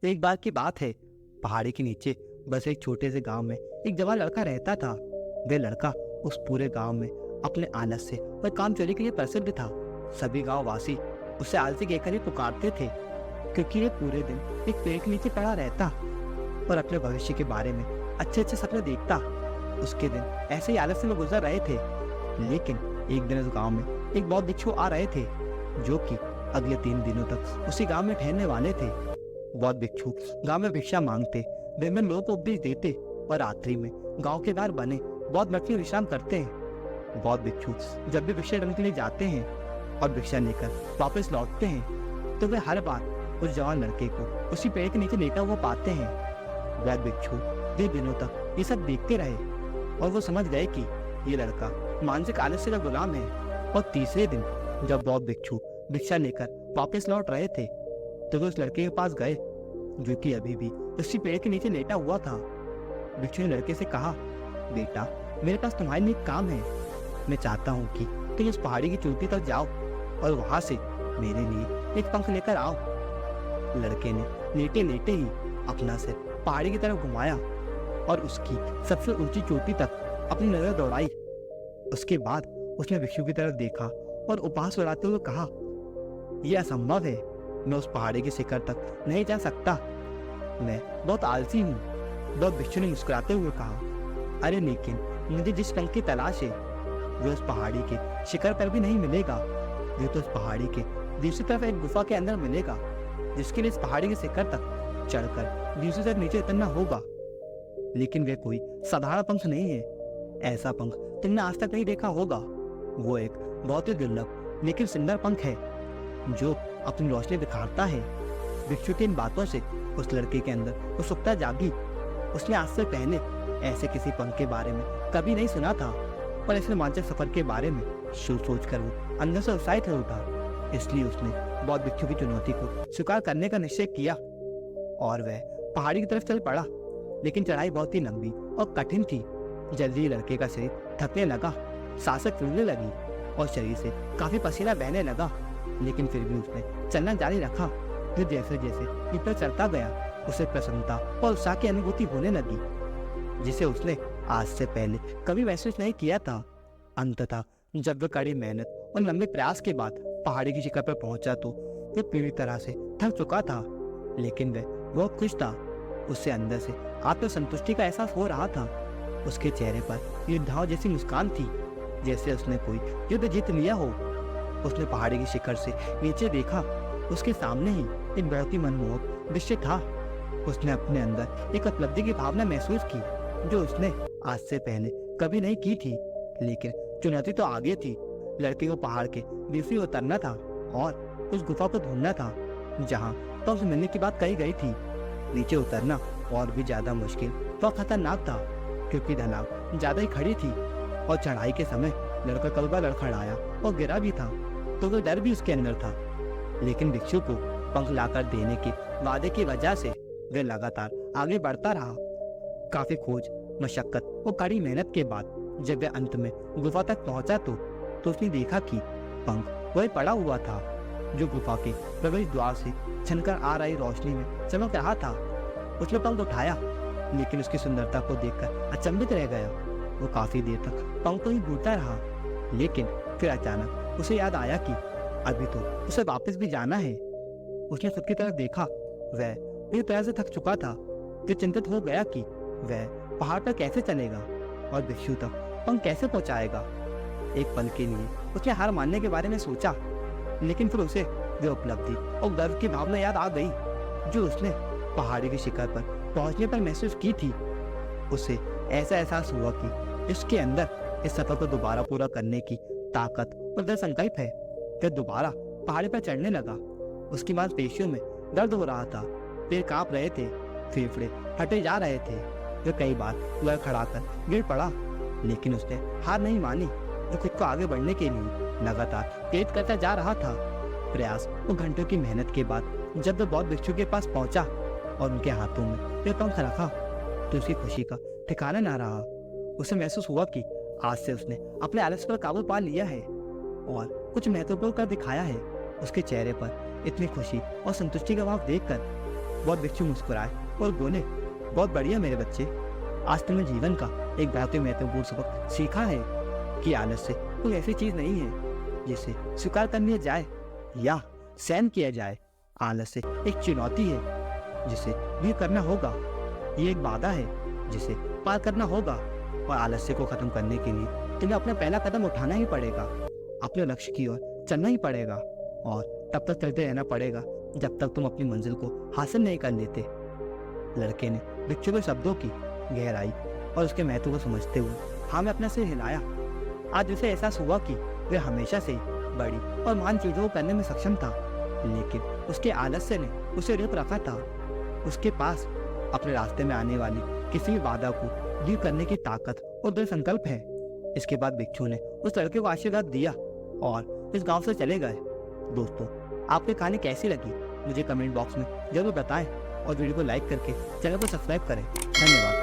एक बार की बात है, पहाड़ी के नीचे बस एक छोटे से गांव में एक जवान लड़का रहता था। वह लड़का उस पूरे गांव में अपने आलस से और कामचोरी के लिए प्रसिद्ध था। सभी गांव वासी उसे आलसी कहकर ही पुकारते थे, क्योंकि वह पूरे दिन एक पेड़ के नीचे पड़ा रहता और अपने भविष्य के बारे में अच्छे अच्छे सपने देखता। उसके दिन ऐसे ही आलस्य में गुजर रहे थे, लेकिन एक दिन उस गांव में एक बौद्ध भिक्षु आ रहे थे, जो कि अगले 3 दिनों तक उसी गांव में ठहरने वाले थे। बौद्ध भिक्षु गांव में भिक्षा मांगते, विभिन्न लोगों को उपदेश देते और रात्रि में गांव के बाहर बने बौद्ध मठ में विश्राम करते हैं। बौद्ध भिक्षु जब भी भिक्षा लेने के लिए जाते हैं और भिक्षा लेकर वापस लौटते हैं, तो वे हर बार उस जवान लड़के को उसी पेड़ के नीचे लेटा हुआ पाते हैं। बौद्ध भिक्षु 2 दिनों तक ये सब देखते रहे और वो समझ गए कि ये लड़का मानसिक आलस्य का गुलाम है। और तीसरे दिन जब बौद्ध भिक्षु भिक्षा लेकर वापस लौट रहे थे, तो वे उस लड़के के पास गए, जो कि अभी भी उसी पेड़ के नीचे लेटा हुआ था। भिक्षु ने लड़के से कहा, बेटा, मेरे पास तुम्हारे लिए एक काम है। मैं चाहता हूँ कि तुम उस पहाड़ी की चोटी तक जाओ और वहां से मेरे लिए एक पंख लेकर आओ। लड़के ने लेटे लेटे ही अपना सिर पहाड़ी की तरफ घुमाया और उसकी सबसे ऊंची चोटी तक अपनी नजर दौड़ाई। उसके बाद उसने भिक्षु की तरफ देखा और उपहास उड़ाते हुए कहा, यह असंभव है, मैं उस पहाड़ी के शिखर तक नहीं जा सकता, मैं बहुत आलसी हूँ। बौद्ध भिक्षु ने मुस्कुराते हुए कहा, अरे लेकिन मुझे जिस पंख की तलाश है वो उस पहाड़ी के शिखर पर भी नहीं मिलेगा। वो तो उस पहाड़ी के दूसरी तरफ एक गुफा के अंदर मिलेगा, जिसके लिए इस पहाड़ी के शिखर तक चढ़कर दूसरी तरफ नीचे उतरना होगा। लेकिन वे कोई साधारण पंख नहीं है, ऐसा पंख तुमने आज तक नहीं देखा होगा। वो एक बहुत ही दुर्लभ लेकिन सुंदर पंख है, जो अपनी रोशनी दिखाता है। भिक्षु की इन बातों से उस लड़के के अंदर उत्सुकता जागी। उसने आज से पहले ऐसे किसी पंख के बारे में कभी नहीं सुना था, पर ऐसे रोमांचक सफर के बारे में सोच कर वो अंदर से उत्साहित हो उठा। इसलिए उसने बौद्ध भिक्षु की चुनौती को स्वीकार करने का निश्चय किया और वह पहाड़ी की तरफ चल पड़ा। लेकिन चढ़ाई बहुत ही लंबी और कठिन थी। जल्दी ही लड़के का शरीर थकने लगा, सांसें फूलने लगी और शरीर से काफी पसीना बहने लगा। लेकिन फिर भी उसने चलना जारी रखा। फिर जैसे जैसे ऊपर चढ़ता गया, उसे प्रसन्नता और उत्साह की अनुभूति होने लगी, जिसे उसने आज से पहले कभी महसूस नहीं किया था। अंततः जब वह कड़ी मेहनत और लंबे प्रयास के बाद पहाड़ी की शिखर पर पहुंचा, तो वह पूरी तरह से थक चुका था, लेकिन वह बहुत खुश था। उससे अंदर से आत्मसंतुष्टि का एहसास हो रहा था। उसके चेहरे पर योद्धाओं जैसी मुस्कान थी, जैसे उसने कोई युद्ध जीत लिया हो। उसने पहाड़ी की शिखर से नीचे देखा। उसके सामने ही एक बहुत ही मनमोहक दृश्य था। उसने अपने अंदर एक उपलब्धि की भावना महसूस की, जो उसने आज से पहले कभी नहीं की थी। लेकिन चुनौती तो आगे थी। लड़के को पहाड़ के दूसरी ओर उतरना था और उस गुफा को ढूंढना था, जहाँ तो उसे मिलने की बात कही गई थी। नीचे उतरना और भी ज्यादा मुश्किल तो खतरनाक था, क्योंकि ढलान ज्यादा ही खड़ी थी और चढ़ाई के समय लड़का कई बार लड़खड़ाया और गिरा भी था, तो वो डर भी उसके अंदर था। लेकिन भिक्षु को पंख लाकर देने के वादे की वजह से वह लगातार आगे बढ़ता रहा। काफी खोज, मशक्कत और कड़ी मेहनत के बाद जब वह अंत में गुफा तक पहुंचा, तो उसने देखा कि पंख वही पड़ा हुआ था, जो गुफा के प्रवेश द्वार से छनकर आ रही रोशनी में चमक रहा था। उसने पंख उठाया, लेकिन उसकी सुंदरता को देखकर अचंभित रह गया। वो काफी देर तक पंख को ही घूरता रहा, लेकिन फिर अचानक उसे याद आया कि अभी तो उसे वापस भी जाना है। उसने खुद की तरफ देखा। वह पूरी तरह से थक चुका था। फिर चिंतित हो गया कि वह पहाड़ पर कैसे चलेगा और भिक्षु तक पंख कैसे पहुंचाएगा। एक पल के लिए उसने हार मानने के बारे में सोचा, लेकिन फिर उसे वह उपलब्धि और गर्व की भावना याद आ गई, जो उसने पहाड़ी की शिखर पर पहुंचने पर महसूस की थी। उसे ऐसा एहसास हुआ कि इसके अंदर इस सफर को दोबारा पूरा करने की ताकत और दृढ़ संकल्प है। फिर दोबारा पहाड़ी पर चढ़ने लगा। उसकी मांसपेशियों में दर्द हो रहा था, पैर कांप रहे थे, फेफड़े फटे जा रहे थे। वह कई बार लड़खड़ाकर गिर पड़ा, लेकिन उसने हार नहीं मानी। वो खुद को आगे बढ़ने के लिए लगातार प्रेरित करता जा रहा था। प्रयास और घंटों की मेहनत के बाद जब वह बौद्ध भिक्षु के पास पहुंचा और उनके हाथों में वह पंख रखा, तो उसकी खुशी का ठिकाना ना रहा। उसे महसूस हुआ कि आज से उसने अपने आलस्य पर काबू पा लिया है और कुछ महत्वपूर्ण कर दिखाया है। उसके चेहरे पर इतनी खुशी और संतुष्टि का भाव देखकर बहुत भिक्षु मुस्कुराए और बोले, बहुत बढ़िया मेरे बच्चे, आज तुमने जीवन का एक बहुत ही महत्वपूर्ण सबक सीखा है कि आलस से कोई ऐसी चीज नहीं है जिसे स्वीकार कर लिया जाए या सहन किया जाए। आलस से एक चुनौती है जिसे भी करना होगा। ये एक बाधा है जिसे पार करना होगा और आलस्य को खत्म करने के लिए तुम्हें अपना पहला कदम उठाना ही पड़ेगा, अपने लक्ष्य की ओर चलना ही पड़ेगा और तब तक चलते रहना पड़ेगा जब तक तुम अपनी मंजिल को हासिल नहीं कर लेते। लड़के ने भिक्षु के शब्दों की गहराई और उसके महत्व को समझते हुए हाँ में अपना सिर हिलाया। आज उसे एहसास हुआ कि वह हमेशा से बड़ी और महान चीजों को करने में सक्षम था, लेकिन उसके आलस्य ने उसे रोक रखा था। उसके पास अपने रास्ते में आने वाली किसी भी बाधा को दूर करने की ताकत और दृढ़ संकल्प है। इसके बाद भिक्षु ने उस लड़के को आशीर्वाद दिया और इस गांव से चले गए। दोस्तों, आपको कहानी कैसी लगी मुझे कमेंट बॉक्स में जरूर बताएं और वीडियो को लाइक करके चैनल को सब्सक्राइब करें। धन्यवाद।